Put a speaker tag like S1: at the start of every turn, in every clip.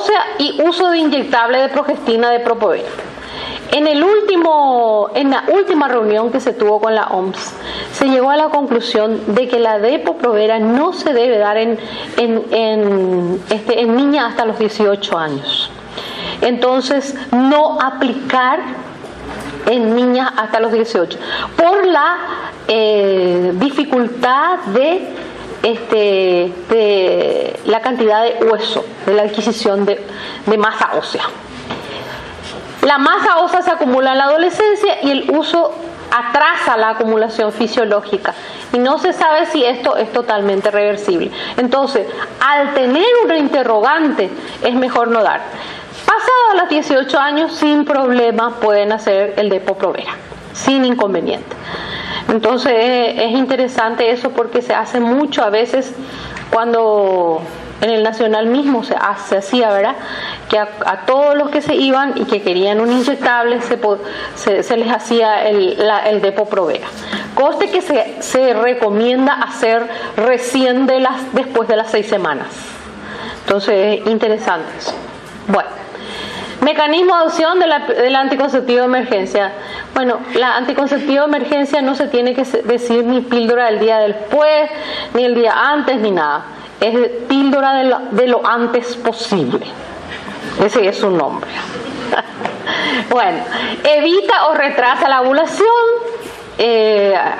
S1: ósea y uso de inyectable de progestina de Propovera. En la última reunión que se tuvo con la OMS, se llegó a la conclusión de que la Depo-Provera no se debe dar en niñas hasta los 18 años. Entonces, no aplicar en niñas hasta los 18, por la dificultad de la cantidad de hueso, de la adquisición de masa ósea. La masa ósea se acumula en la adolescencia y el uso atrasa la acumulación fisiológica y no se sabe si esto es totalmente reversible. Entonces, al tener una interrogante, es mejor no dar. Pasados los 18 años, sin problema, pueden hacer el Depo-Provera, sin inconveniente. Entonces, es interesante eso porque se hace mucho a veces cuando en el Nacional mismo se hacía, ¿verdad? Que a todos los que se iban y que querían un inyectable se les hacía el Depo-Provera. Conste que se recomienda hacer recién después de las 6 semanas. Entonces, es interesante eso. Bueno. Mecanismo de adopción del anticonceptivo de emergencia. Bueno, la anticonceptivo de emergencia no se tiene que decir ni píldora del día después, ni el día antes, ni nada. Es píldora de lo antes posible. Ese es su nombre. Bueno, evita o retrasa la ovulación,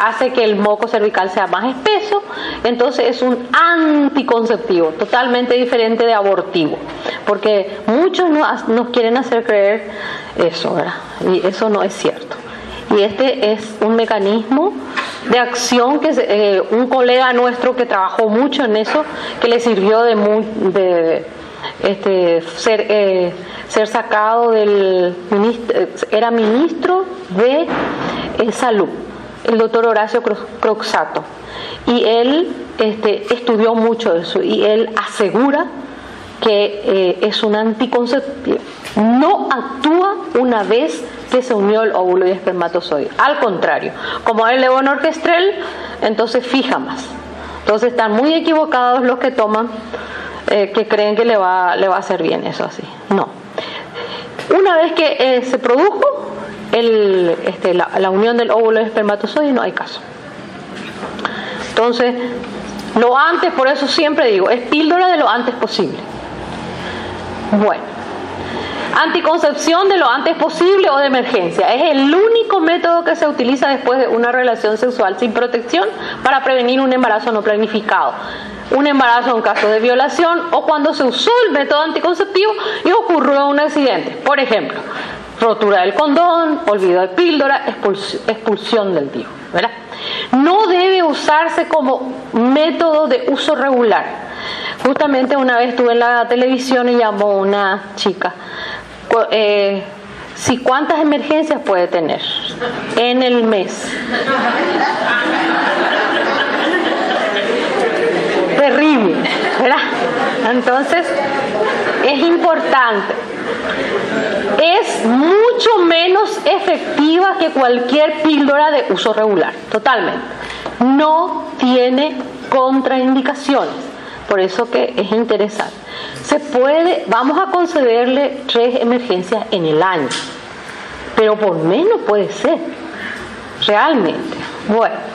S1: hace que el moco cervical sea más espeso, entonces es un anticonceptivo, totalmente diferente de abortivo, porque muchos nos quieren hacer creer eso, ¿verdad? Y eso no es cierto. Y este es un mecanismo de acción que un colega nuestro que trabajó mucho en eso, que le sirvió ser sacado del era ministro de salud, el doctor Horacio Croxato, y él estudió mucho eso y él asegura que es un anticonceptivo. No actúa una vez que se unió el óvulo y el espermatozoide. Al contrario, como es el levonorgestrel, entonces fija más. Entonces están muy equivocados los que toman, que creen que le va a hacer bien eso así. No. Una vez que se produjo la unión del óvulo y el espermatozoide, no hay caso. Entonces, lo antes, por eso siempre digo, es píldora de lo antes posible. Bueno, anticoncepción de lo antes posible o de emergencia. Es el único método que se utiliza después de una relación sexual sin protección para prevenir un embarazo no planificado. Un embarazo en caso de violación o cuando se usó el método anticonceptivo y ocurrió un accidente. Por ejemplo, rotura del condón, olvido de píldora, expulsión del DIU, ¿verdad? No debe usarse como método de uso regular. Justamente una vez estuve en la televisión y llamó una chica. ¿Cuántas emergencias puede tener en el mes? Terrible, ¿verdad? Entonces, es importante. Es mucho menos efectiva que cualquier píldora de uso regular, totalmente. No tiene contraindicaciones, por eso que es interesante. Vamos a concederle 3 emergencias en el año, pero por menos puede ser, realmente. Bueno.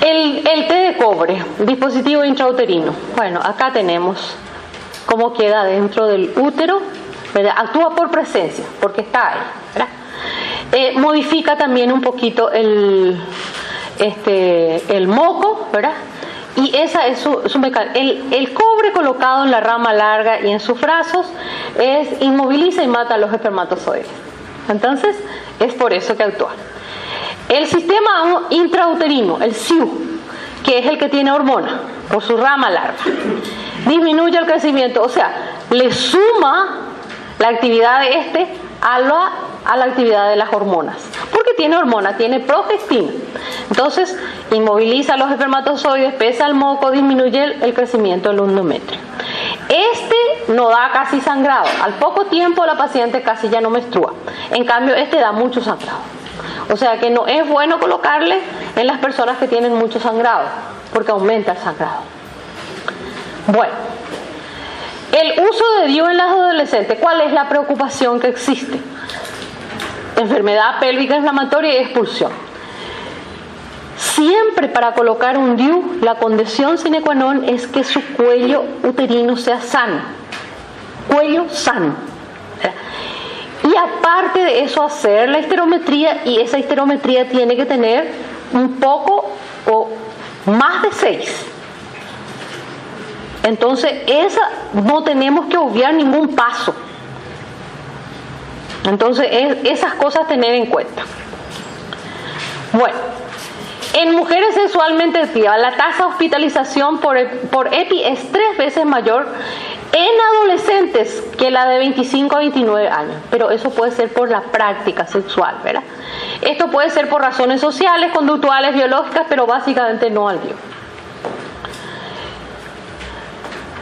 S1: El té de cobre, dispositivo intrauterino. Bueno, acá tenemos cómo queda dentro del útero, ¿verdad? Actúa por presencia, porque está ahí, ¿verdad? Modifica también un poquito el moco, ¿verdad? Y esa es su mecanismo. El cobre colocado en la rama larga y en sus brazos inmoviliza y mata a los espermatozoides. Entonces, es por eso que actúa. El sistema intrauterino, el SIU, que es el que tiene hormona, por su rama larga, disminuye el crecimiento, o sea, le suma la actividad de a la actividad de las hormonas, porque tiene hormona, tiene progestina. Entonces, inmoviliza los espermatozoides, pesa el moco, disminuye el crecimiento del endometrio. No da casi sangrado, al poco tiempo la paciente casi ya no menstrua, en cambio da mucho sangrado. O sea que no es bueno colocarle en las personas que tienen mucho sangrado, porque aumenta el sangrado. Bueno, El uso de DIU en las adolescentes, ¿cuál es la preocupación que existe? Enfermedad pélvica inflamatoria y expulsión. Siempre para colocar un DIU, la condición sine qua non es que su cuello uterino sea sano. Cuello sano. Y aparte de eso, hacer la histerometría, y esa histerometría tiene que tener un poco o más de 6. Entonces, esa no tenemos que obviar ningún paso. Entonces, esas cosas tener en cuenta. Bueno, en mujeres sexualmente activas, la tasa de hospitalización por EPI es 3 veces mayor en adolescentes que la de 25 a 29 años. Pero eso puede ser por la práctica sexual, ¿verdad? Esto puede ser por razones sociales, conductuales, biológicas, pero básicamente no al DIU.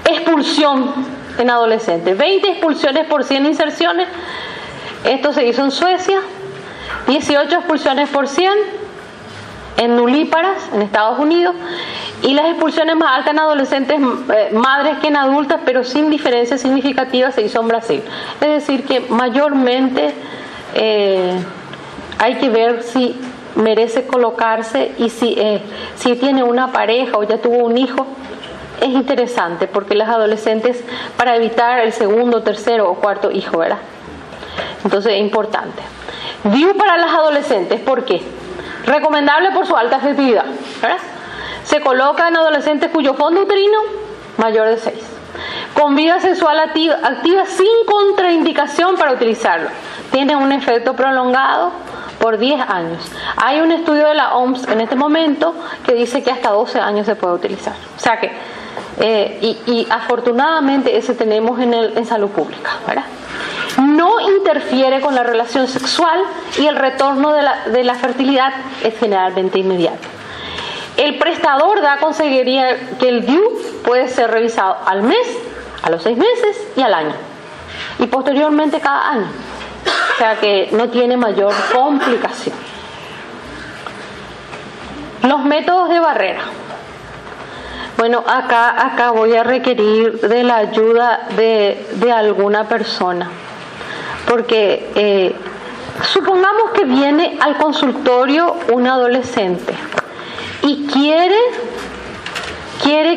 S1: Expulsión en adolescentes. 20 expulsiones por 100 inserciones. Esto se hizo en Suecia. 18 expulsiones por 100 en nulíparas, en Estados Unidos. Y las expulsiones más altas en adolescentes madres que en adultas, pero sin diferencia significativa, se hizo en Brasil. Es decir, que mayormente hay que ver si merece colocarse y si tiene una pareja o ya tuvo un hijo. Es interesante porque las adolescentes, para evitar el segundo, tercero o cuarto hijo, ¿verdad? Entonces es importante. DIU para las adolescentes, ¿por qué? Recomendable por su alta efectividad, ¿verdad? Se coloca en adolescentes cuyo fondo uterino mayor de 6. Con vida sexual activa sin contraindicación para utilizarlo. Tiene un efecto prolongado por 10 años. Hay un estudio de la OMS en este momento que dice que hasta 12 años se puede utilizar. O sea que, y afortunadamente ese tenemos en salud pública, ¿verdad? No interfiere con la relación sexual y el retorno de la fertilidad es generalmente inmediato. El prestador da consejería que el DIU puede ser revisado al mes, a los 6 meses y al año. Y posteriormente cada año. O sea que no tiene mayor complicación. Los métodos de barrera. Bueno, acá voy a requerir de la ayuda de alguna persona. Porque supongamos que viene al consultorio un adolescente y quiere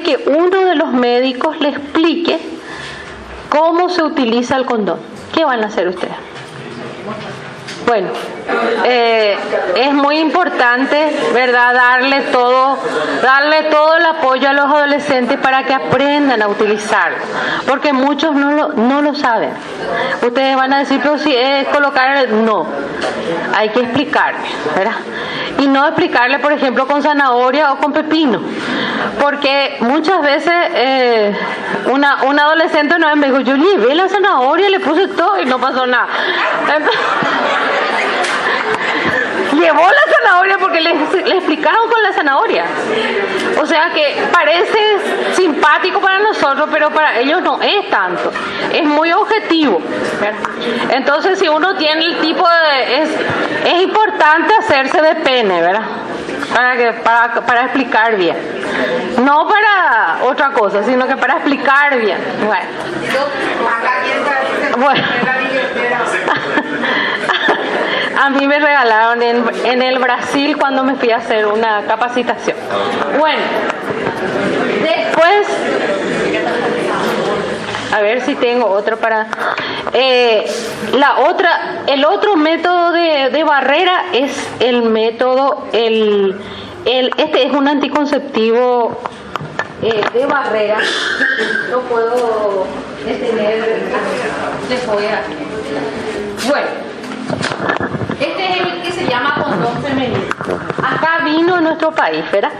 S1: que uno de los médicos le explique cómo se utiliza el condón. ¿Qué van a hacer ustedes? Bueno, es muy importante, ¿verdad?, darle todo el apoyo a los adolescentes para que aprendan a utilizarlo, porque muchos no lo saben. Ustedes van a decir, pero si es colocar, no, hay que explicarle, ¿verdad? Y no explicarle, por ejemplo, con zanahoria o con pepino, porque muchas veces una adolescente no me dijo, yo llevé la zanahoria, le puse todo y no pasó nada. Entonces, llevó la zanahoria porque le explicaron con la zanahoria. O sea que parece simpático para nosotros, pero para ellos no es tanto. Es muy objetivo, ¿verdad? Entonces, si uno tiene el tipo de... Es importante hacerse de pene, ¿verdad? Para explicar bien. No para otra cosa, sino que para explicar bien. Bueno. A mí me regalaron en el Brasil cuando me fui a hacer una capacitación. Bueno, después, a ver si tengo otro para... el otro método de barrera es el método, este es un anticonceptivo de barrera. No puedo detener después. Bueno, este es el que se llama condón femenino. Acá vino a nuestro país, ¿verdad?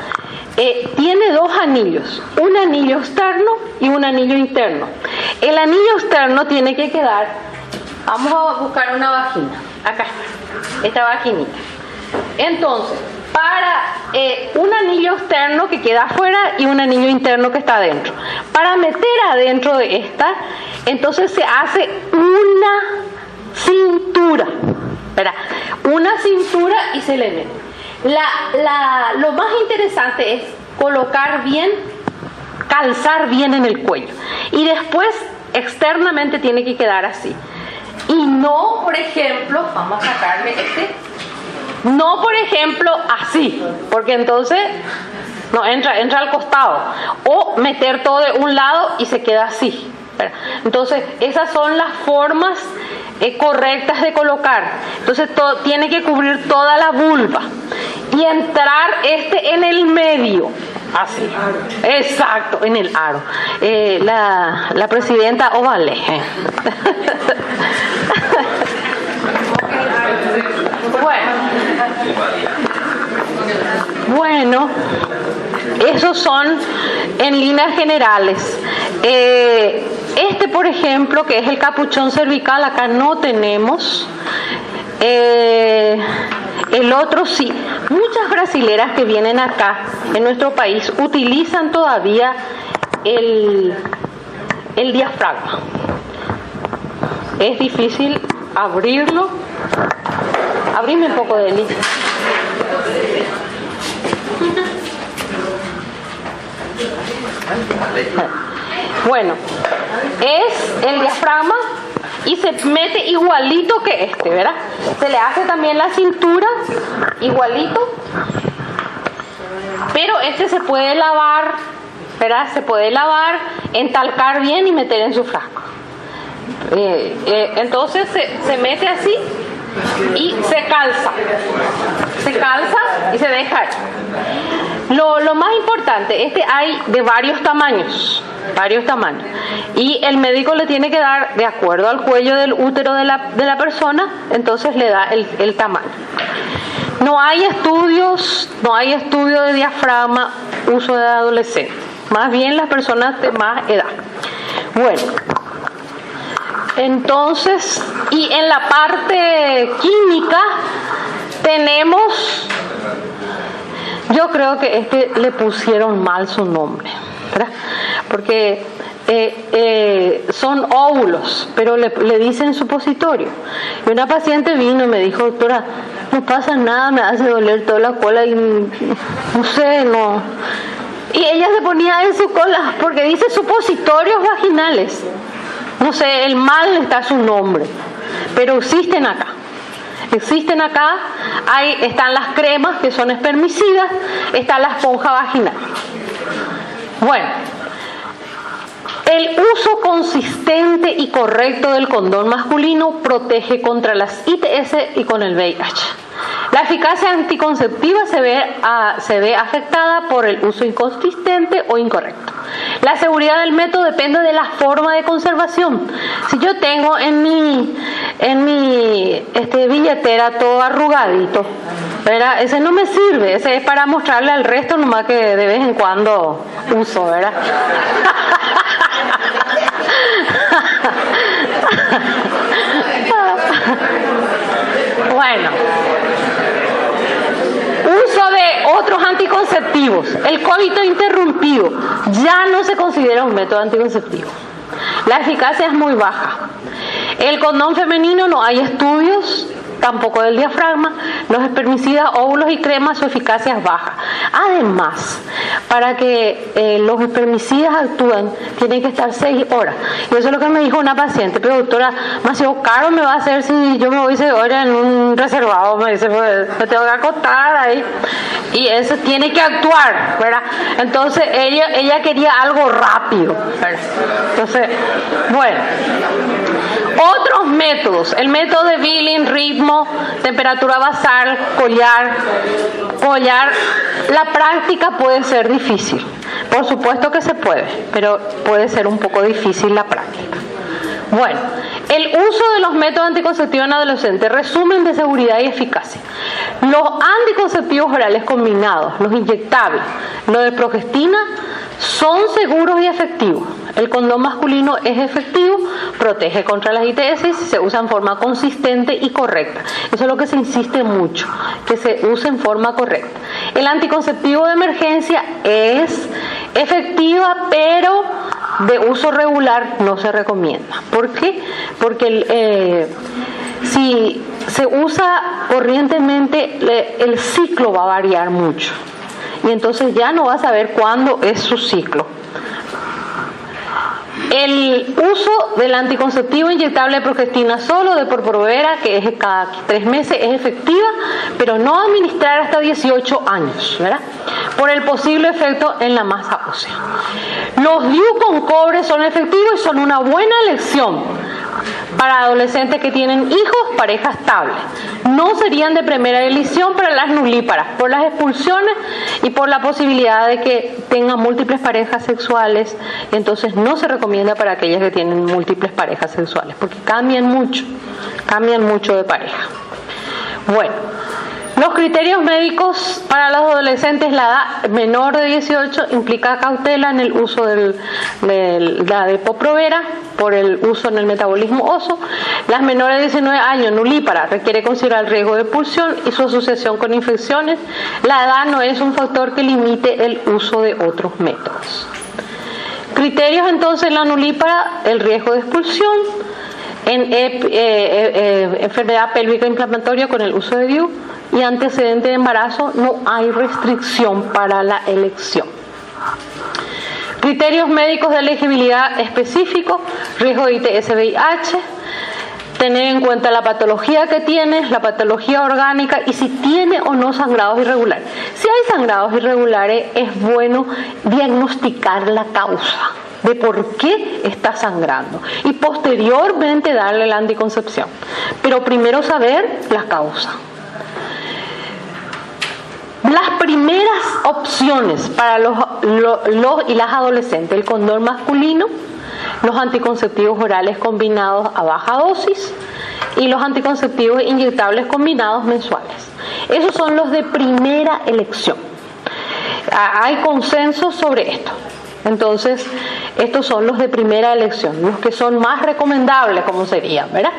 S1: Tiene 2 anillos, un anillo externo y un anillo interno. El anillo externo tiene que quedar, vamos a buscar una vagina, acá está, esta vaginita. Entonces, para un anillo externo que queda afuera y un anillo interno que está adentro. Para meter adentro de esta, entonces se hace una cintura, ¿verdad? Una cintura y se le mete. Lo más interesante es colocar bien, calzar bien en el cuello y después externamente tiene que quedar así. Y no, por ejemplo, vamos a sacarle este, no, por ejemplo, así, porque entonces no entra al costado, o meter todo de un lado y se queda así. Entonces, esas son las formas correctas de colocar. Entonces, tiene que cubrir toda la vulva y entrar en el medio. Así, exacto, en el aro. La presidenta Ovale. Bueno, esos son en líneas generales. Por ejemplo, que es el capuchón cervical, acá no tenemos. El otro sí. Muchas brasileras que vienen acá en nuestro país utilizan todavía el diafragma. Es difícil abrirlo. Abrime un poco de luz. Bueno, es el diafragma y se mete igualito que ¿verdad? Se le hace también la cintura igualito, pero se puede lavar, ¿verdad? Se puede lavar, entalcar bien y meter en su frasco. Entonces se mete así y se calza y se deja ahí. Lo más importante, hay de varios tamaños, y el médico le tiene que dar de acuerdo al cuello del útero de la persona, entonces le da el tamaño. No hay estudio de diafragma uso de adolescentes, más bien las personas de más edad. Bueno, entonces, y en la parte química tenemos, yo creo que le pusieron mal su nombre, ¿verdad? Porque son óvulos, pero le dicen supositorio. Y una paciente vino y me dijo, doctora, no pasa nada, me hace doler toda la cola y no sé, no. Y ella se ponía en su cola porque dice supositorios vaginales. No sé, el mal está su nombre, pero existen acá. Están las cremas que son espermicidas, está la esponja vaginal. Bueno, el uso consistente y correcto del condón masculino protege contra las ITS y con el VIH. La eficacia anticonceptiva se ve afectada por el uso inconsistente o incorrecto. La seguridad del método depende de la forma de conservación. Si yo tengo en mi billetera todo arrugadito, ¿verdad? Ese no me sirve, ese es para mostrarle al resto nomás que de vez en cuando uso, ¿verdad? Bueno, uso de otros anticonceptivos. El coito interrumpido ya no se considera un método anticonceptivo. La eficacia es muy baja. El condón femenino no hay estudios, tampoco del diafragma. Los espermicidas, óvulos y cremas, su eficacia es baja. Además, para que los espermicidas actúen, tienen que estar 6 horas. Y eso es lo que me dijo una paciente. Pero doctora, demasiado caro me va a hacer si yo me voy 6 horas en un reservado. Me dice, pues, me tengo que acostar ahí. Y eso tiene que actuar, ¿verdad? Entonces, ella quería algo rápido, ¿verdad? Entonces, bueno. Otros métodos, el método de Billing, ritmo, temperatura basal, collar. La práctica puede ser difícil. Por supuesto que se puede, pero puede ser un poco difícil la práctica. Bueno, el uso de los métodos anticonceptivos en adolescentes, resumen de seguridad y eficacia. Los anticonceptivos orales combinados, los inyectables, los de progestina, son seguros y efectivos. El condón masculino es efectivo, protege contra las ITS y se usa en forma consistente y correcta. Eso es lo que se insiste mucho, que se use en forma correcta. El anticonceptivo de emergencia es efectiva, pero de uso regular no se recomienda. ¿Por qué? Porque si se usa corrientemente, el ciclo va a variar mucho. Y entonces ya no va a saber cuándo es su ciclo. El uso del anticonceptivo inyectable de progestina solo, de Depo-Provera, que es cada 3 meses, es efectiva, pero no administrar hasta 18 años, ¿verdad? Por el posible efecto en la masa ósea. Los DIU con cobre son efectivos y son una buena elección para adolescentes que tienen hijos, pareja estable. No serían de primera elección para las nulíparas, por las expulsiones y por la posibilidad de que tengan múltiples parejas sexuales. Entonces no se recomienda para aquellas que tienen múltiples parejas sexuales, porque cambian mucho de pareja. Bueno, los criterios médicos para los adolescentes, la edad menor de 18 implica cautela en el uso de la Depo-Provera por el uso en el metabolismo óseo. Las menores de 19 años, nulípara, requiere considerar el riesgo de expulsión y su asociación con infecciones. La edad no es un factor que limite el uso de otros métodos. Criterios entonces, la nulípara, el riesgo de expulsión, en enfermedad pélvica inflamatoria con el uso de DIU y antecedente de embarazo, no hay restricción para la elección. Criterios médicos de elegibilidad específicos, riesgo de ITS-VIH, tener en cuenta la patología que tiene, la patología orgánica y si tiene o no sangrados irregulares. Si hay sangrados irregulares, es bueno diagnosticar la causa de por qué está sangrando y posteriormente darle la anticoncepción. Pero primero saber la causa. Las primeras opciones para los y las adolescentes, el condón masculino, los anticonceptivos orales combinados a baja dosis y los anticonceptivos inyectables combinados mensuales. Esos son los de primera elección. Hay consenso sobre esto. Entonces, estos son los de primera elección, los que son más recomendables, como serían, ¿verdad?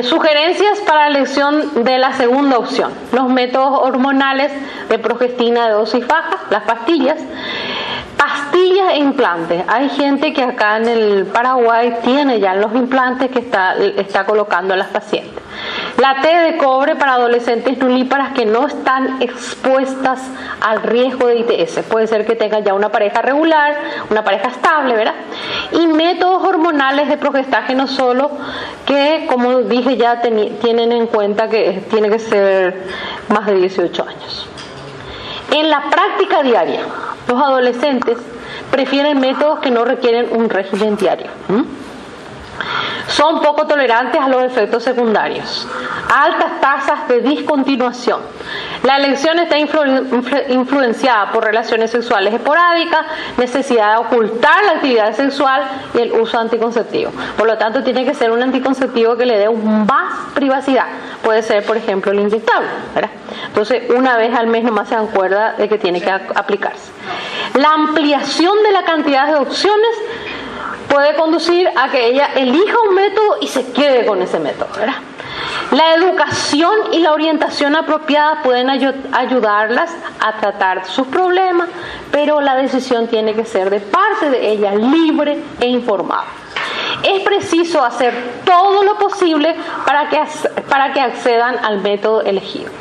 S1: Sugerencias para la elección de la segunda opción: los métodos hormonales de progestina de dosis baja, las pastillas e implantes. Hay gente que acá en el Paraguay tiene ya los implantes que está colocando a las pacientes. La T de cobre para adolescentes nulíparas que no están expuestas al riesgo de ITS. Puede ser que tengan ya una pareja regular, una pareja estable, ¿verdad? Y métodos hormonales de progestágeno solo que, como dije ya, tienen en cuenta que tiene que ser más de 18 años. En la práctica diaria, los adolescentes prefieren métodos que no requieren un régimen diario. Son poco tolerantes a los efectos secundarios, altas tasas de discontinuación. La elección está influenciada por relaciones sexuales esporádicas, necesidad de ocultar la actividad sexual y el uso anticonceptivo. Por lo tanto, tiene que ser un anticonceptivo que le dé más privacidad. Puede ser, por ejemplo, el inyectable, ¿verdad? Entonces, una vez al mes nomás se dan cuenta de que tiene que aplicarse. La ampliación de la cantidad de opciones puede conducir a que ella elija un método y se quede con ese método, ¿verdad? La educación y la orientación apropiada pueden ayudarlas a tratar sus problemas, pero la decisión tiene que ser de parte de ella, libre e informada. Es preciso hacer todo lo posible para que accedan al método elegido.